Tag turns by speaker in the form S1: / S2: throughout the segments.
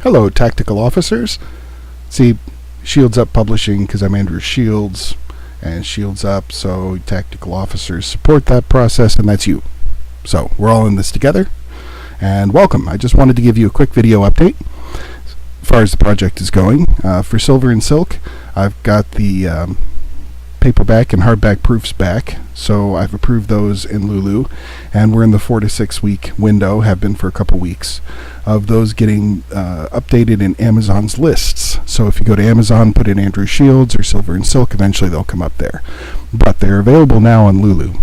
S1: Hello, tactical officers. See, Shields Up Publishing, because I'm Andrew Shields, and Shields Up, so tactical officers support that process, and that's you. So, we're all in this together, and welcome. I just wanted to give you a quick video update as far as the project is going. For Silver and Silk, I've got the paperback and hardback proofs back, so I've approved those in Lulu, and we're in the 4 to 6 week window, have been for a couple weeks, of those getting updated in Amazon's lists. So if you go to Amazon, put in Andrew Shields or Silver and Silk, eventually they'll come up there. But they're available now on Lulu.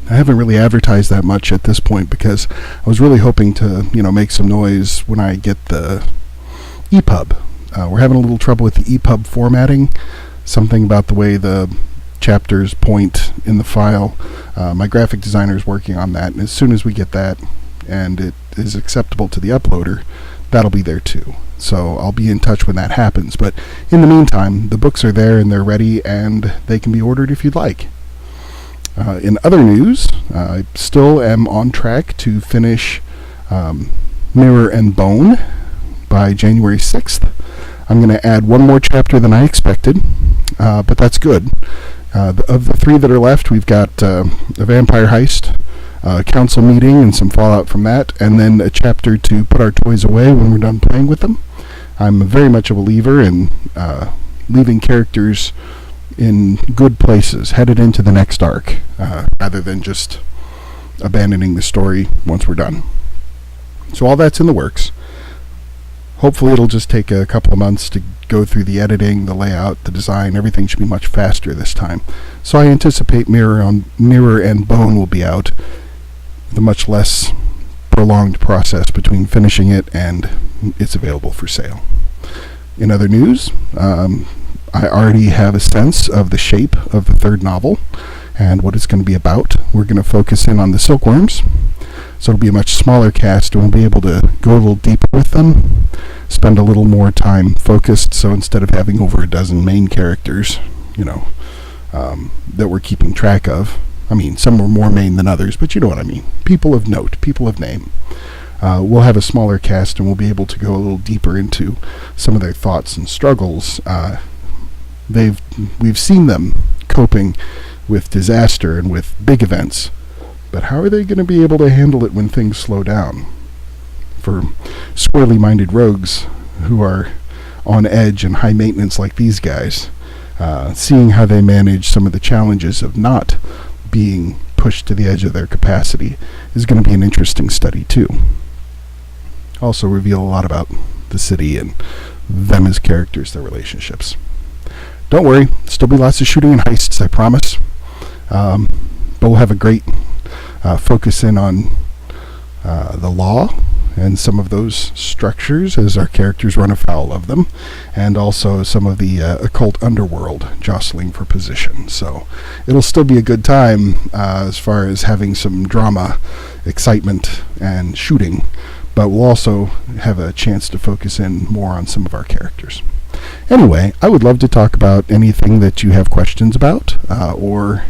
S1: I haven't really advertised that much at this point because I was really hoping to, make some noise when I get the EPUB. We're having a little trouble with the EPUB formatting. Something about the way the chapters point in the file. My graphic designer is working on that, and as soon as we get that and it is acceptable to the uploader, that'll be there too. So I'll be in touch when that happens. But in the meantime, the books are there and they're ready, and they can be ordered if you'd like. In other news, I still am on track to finish Mirror and Bone by January 6th. I'm going to add one more chapter than I expected, but that's good. Of the 3 that are left, we've got a vampire heist, a council meeting and some fallout from that, and then a chapter to put our toys away when we're done playing with them. I'm very much a believer in leaving characters in good places, headed into the next arc, rather than just abandoning the story once we're done. So all that's in the works. Hopefully it'll just take a couple of months to go through the editing, the layout, the design. Everything should be much faster this time. So I anticipate Mirror and Bone will be out with a much less prolonged process between finishing it and it's available for sale. In other news, I already have a sense of the shape of the 3rd novel and what it's going to be about. We're going to focus in on the silkworms. So it'll be a much smaller cast, and we'll be able to go a little deeper with them, spend a little more time focused. So instead of having over a dozen main characters, that we're keeping track of, some are more main than others, but you know what I mean. People of note, people of name. We'll have a smaller cast, and we'll be able to go a little deeper into some of their thoughts and struggles. We've seen them coping with disaster and with big events. But how are they going to be able to handle it when things slow down? For squirrely-minded rogues who are on edge and high maintenance like these guys, seeing how they manage some of the challenges of not being pushed to the edge of their capacity is going to be an interesting study too. Also reveal a lot about the city and them as characters, their relationships. Don't worry, still be lots of shooting and heists, I promise. But we'll have a great focus in on the law and some of those structures as our characters run afoul of them, and also some of the occult underworld jostling for position. So it'll still be a good time as far as having some drama, excitement, and shooting, but we'll also have a chance to focus in more on some of our characters. Anyway, I would love to talk about anything that you have questions about, or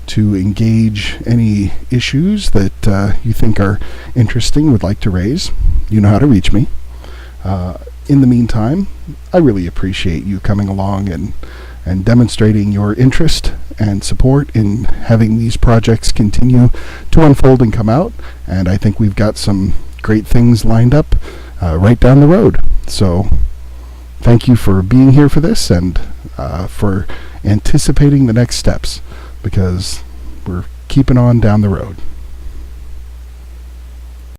S1: to engage any issues that you think are interesting, would like to raise. You know how to reach me. In the meantime, I really appreciate you coming along and demonstrating your interest and support in having these projects continue to unfold and come out. And I think we've got some great things lined up right down the road. So thank you for being here for this and for anticipating the next steps, because we're keeping on down the road.